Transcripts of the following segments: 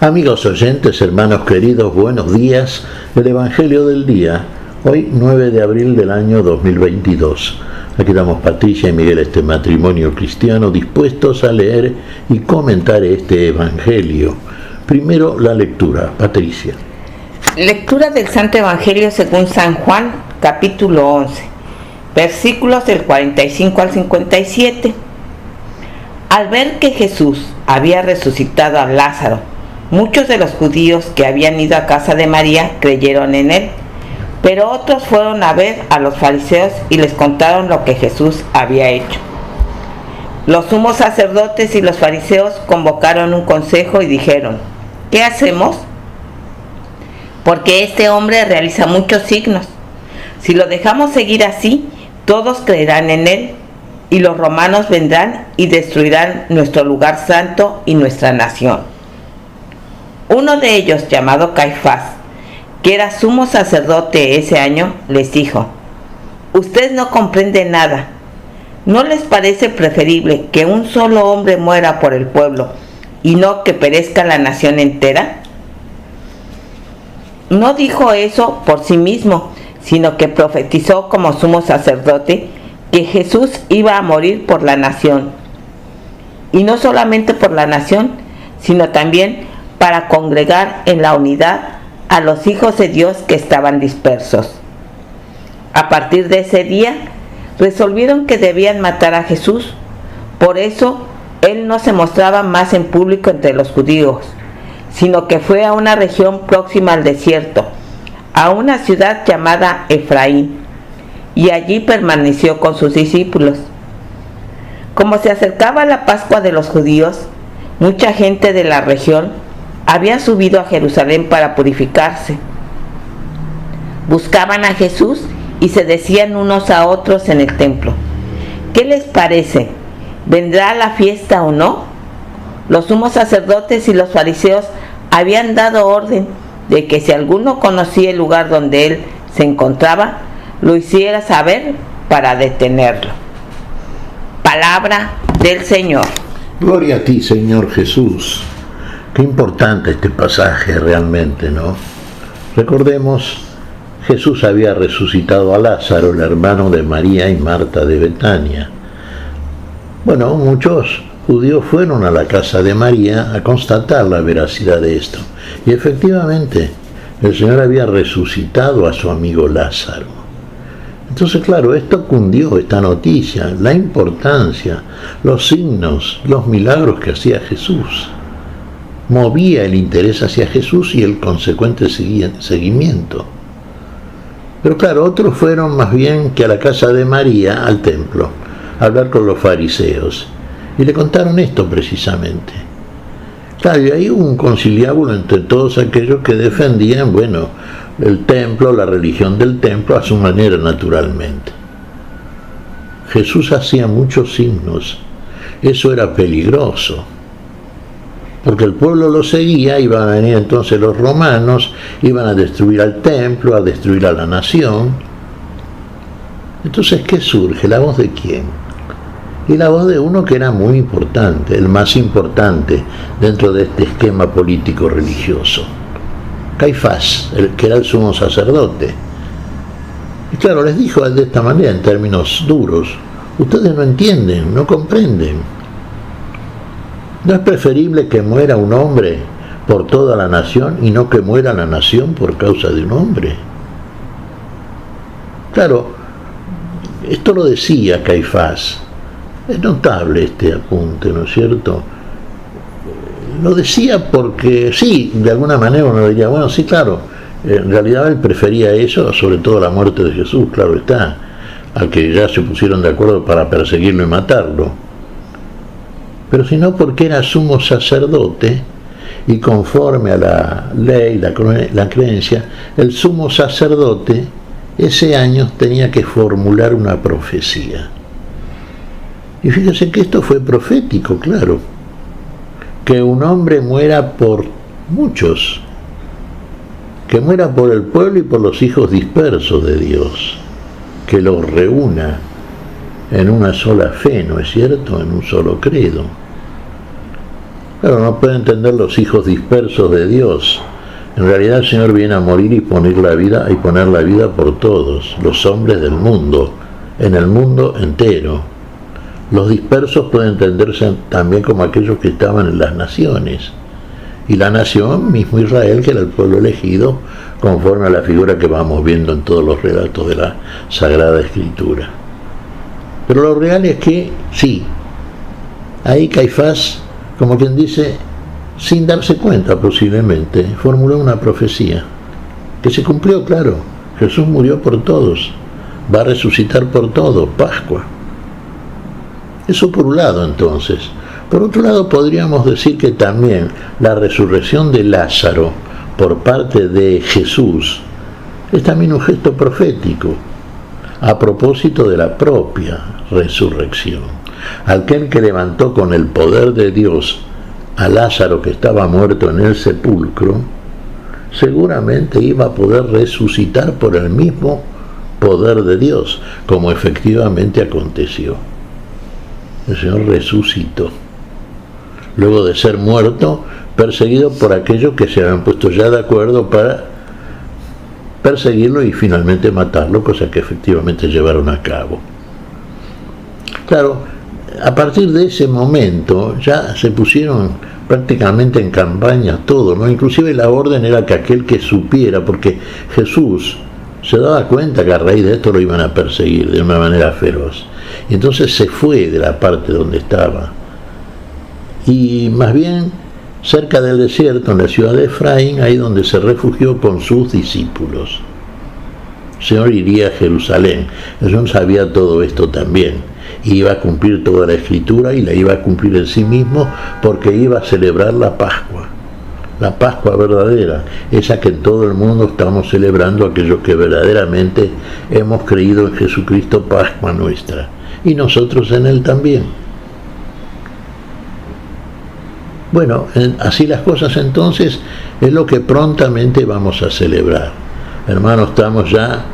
Amigos oyentes, hermanos queridos, buenos días. El Evangelio del día, hoy 9 de abril del año 2022. Aquí damos Patricia y Miguel, este matrimonio cristiano, dispuestos a leer y comentar este Evangelio. Primero la lectura. Patricia. Lectura del Santo Evangelio según San Juan, capítulo 11, versículos del 45 al 57. Al ver que Jesús había resucitado a Lázaro, muchos de los judíos que habían ido a casa de María creyeron en él, pero otros fueron a ver a los fariseos y les contaron lo que Jesús había hecho. Los sumos sacerdotes y los fariseos convocaron un consejo y dijeron: ¿qué hacemos? Porque este hombre realiza muchos signos. Si lo dejamos seguir así, todos creerán en él, y los romanos vendrán y destruirán nuestro lugar santo y nuestra nación. Uno de ellos, llamado Caifás, que era sumo sacerdote ese año, les dijo: ustedes no comprenden nada. ¿No les parece preferible que un solo hombre muera por el pueblo y no que perezca la nación entera? No dijo eso por sí mismo, sino que profetizó como sumo sacerdote que Jesús iba a morir por la nación. Y no solamente por la nación, sino también para congregar en la unidad a los hijos de Dios que estaban dispersos. A partir de ese día, resolvieron que debían matar a Jesús. Por eso, él no se mostraba más en público entre los judíos, sino que fue a una región próxima al desierto, a una ciudad llamada Efraín, y allí permaneció con sus discípulos. Como se acercaba la Pascua de los judíos, mucha gente de la región había subido a Jerusalén para purificarse. Buscaban a Jesús y se decían unos a otros en el templo: ¿qué les parece? ¿Vendrá a la fiesta o no? Los sumos sacerdotes y los fariseos habían dado orden de que si alguno conocía el lugar donde él se encontraba, lo hiciera saber para detenerlo. Palabra del Señor. Gloria a ti, Señor Jesús. Qué importante este pasaje realmente, ¿no? Recordemos, Jesús había resucitado a Lázaro, el hermano de María y Marta de Betania. Bueno, muchos judíos fueron a la casa de María a constatar la veracidad de esto. Y efectivamente, el Señor había resucitado a su amigo Lázaro. Entonces, claro, esto cundió, esta noticia, la importancia, los signos, los milagros que hacía Jesús. Movía el interés hacia Jesús y el consecuente seguimiento. Pero claro, otros fueron más bien que a la casa de María, al templo, a hablar con los fariseos, y le contaron esto precisamente. Claro, y ahí hubo un conciliábulo entre todos aquellos que defendían, bueno, el templo, la religión del templo, a su manera naturalmente. Jesús hacía muchos signos, eso era peligroso, porque el pueblo lo seguía, iban a venir entonces los romanos, iban a destruir al templo, a destruir a la nación. Entonces, ¿qué surge? ¿La voz de quién? Y la voz de uno que era muy importante, el más importante dentro de este esquema político religioso. Caifás, el que era el sumo sacerdote. Y claro, les dijo de esta manera, en términos duros: ustedes no entienden, no comprenden. ¿No es preferible que muera un hombre por toda la nación y no que muera la nación por causa de un hombre? Claro, esto lo decía Caifás. Es notable este apunte, ¿no es cierto? Lo decía porque, sí, de alguna manera uno diría, bueno, sí, claro, en realidad él prefería eso, sobre todo la muerte de Jesús, claro está, al que ya se pusieron de acuerdo para perseguirlo y matarlo. Pero sino porque era sumo sacerdote, y conforme a la ley, la creencia, el sumo sacerdote ese año tenía que formular una profecía. Y fíjense que esto fue profético, claro, que un hombre muera por muchos, que muera por el pueblo y por los hijos dispersos de Dios, que los reúna en una sola fe, ¿no es cierto?, en un solo credo. Pero no puede entender los hijos dispersos de Dios. En realidad el Señor viene a morir y poner la vida por todos, los hombres del mundo, en el mundo entero. Los dispersos pueden entenderse también como aquellos que estaban en las naciones. Y la nación, mismo Israel, que era el pueblo elegido, conforme a la figura que vamos viendo en todos los relatos de la Sagrada Escritura. Pero lo real es que, sí, ahí Caifás, como quien dice, sin darse cuenta posiblemente, formuló una profecía, que se cumplió, claro. Jesús murió por todos, va a resucitar por todos, Pascua. Eso por un lado, entonces. Por otro lado, podríamos decir que también la resurrección de Lázaro por parte de Jesús es también un gesto profético a propósito de la propia resurrección. Aquel que levantó con el poder de Dios a Lázaro, que estaba muerto en el sepulcro, seguramente iba a poder resucitar por el mismo poder de Dios, como efectivamente aconteció. El Señor resucitó, luego de ser muerto, perseguido por aquellos que se habían puesto ya de acuerdo para perseguirlo y finalmente matarlo, cosa que efectivamente llevaron a cabo. Claro, a partir de ese momento ya se pusieron prácticamente en campaña todo, ¿no? Inclusive la orden era que aquel que supiera, porque Jesús se daba cuenta que a raíz de esto lo iban a perseguir de una manera feroz. Y entonces se fue de la parte donde estaba. Y más bien cerca del desierto, en la ciudad de Efraín, ahí donde se refugió con sus discípulos. El Señor iría a Jerusalén. El Señor sabía todo esto también. Iba a cumplir toda la Escritura y la iba a cumplir en sí mismo, porque iba a celebrar la Pascua. La Pascua verdadera, esa que en todo el mundo estamos celebrando aquellos que verdaderamente hemos creído en Jesucristo, Pascua nuestra. Y nosotros en Él también. Bueno, así las cosas entonces es lo que prontamente vamos a celebrar. Hermanos, estamos ya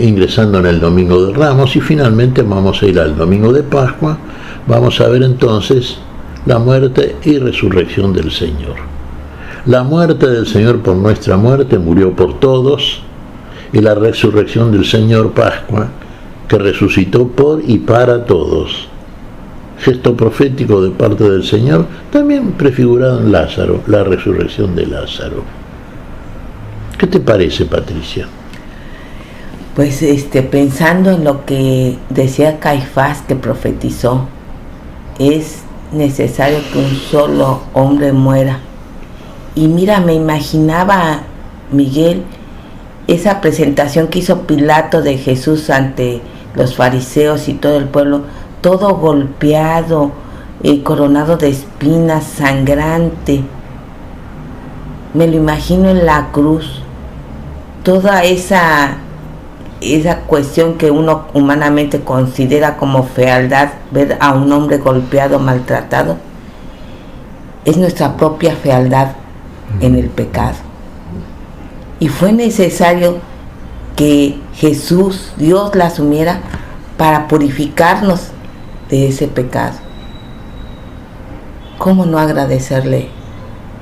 ingresando en el Domingo de Ramos y finalmente vamos a ir al Domingo de Pascua. Vamos a ver entonces la muerte y resurrección del Señor. La muerte del Señor por nuestra muerte, murió por todos, y la resurrección del Señor, Pascua, que resucitó por y para todos. Gesto profético de parte del Señor, también prefigurado en Lázaro, la resurrección de Lázaro. ¿Qué te parece, Patricia? Pues pensando en lo que decía Caifás, que profetizó, es necesario que un solo hombre muera. Y mira, me imaginaba, Miguel, esa presentación que hizo Pilato de Jesús ante los fariseos y todo el pueblo, todo golpeado, coronado de espinas, sangrante. Me lo imagino en la cruz. Toda esa cuestión que uno humanamente considera como fealdad, ver a un hombre golpeado, maltratado, es nuestra propia fealdad en el pecado. Y fue necesario que Jesús, Dios, la asumiera para purificarnos de ese pecado. ¿Cómo no agradecerle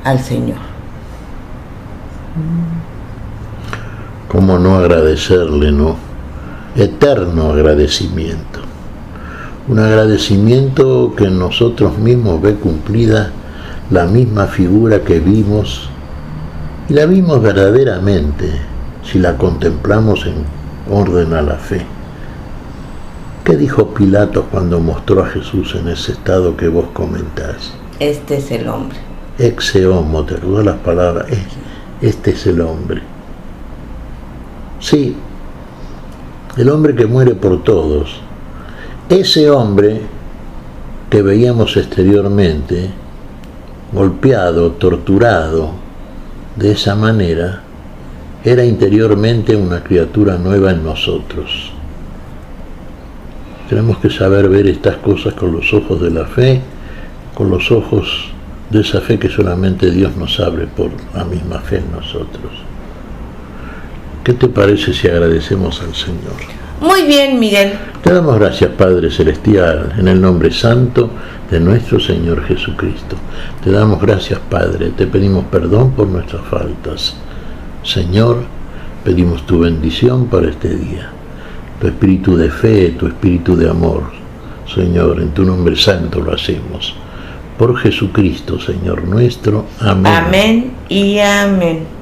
al Señor? ¿Cómo no agradecerle, no? Eterno agradecimiento. Un agradecimiento que en nosotros mismos ve cumplida la misma figura que vimos, y la vimos verdaderamente si la contemplamos en orden a la fe. ¿Qué dijo Pilato cuando mostró a Jesús en ese estado que vos comentás? Este es el hombre. Exe homo, te recuerdo las palabras, este es el hombre. Sí, el hombre que muere por todos. Ese hombre que veíamos exteriormente, golpeado, torturado, de esa manera, era interiormente una criatura nueva en nosotros. Tenemos que saber ver estas cosas con los ojos de la fe, con los ojos de esa fe que solamente Dios nos abre por la misma fe en nosotros. ¿Qué te parece si agradecemos al Señor? Muy bien, Miguel. Te damos gracias, Padre Celestial, en el nombre santo de nuestro Señor Jesucristo. Te damos gracias, Padre, te pedimos perdón por nuestras faltas. Señor, pedimos tu bendición para este día, tu espíritu de fe, tu espíritu de amor. Señor, en tu nombre santo lo hacemos. Por Jesucristo, Señor nuestro. Amén. Amén y amén.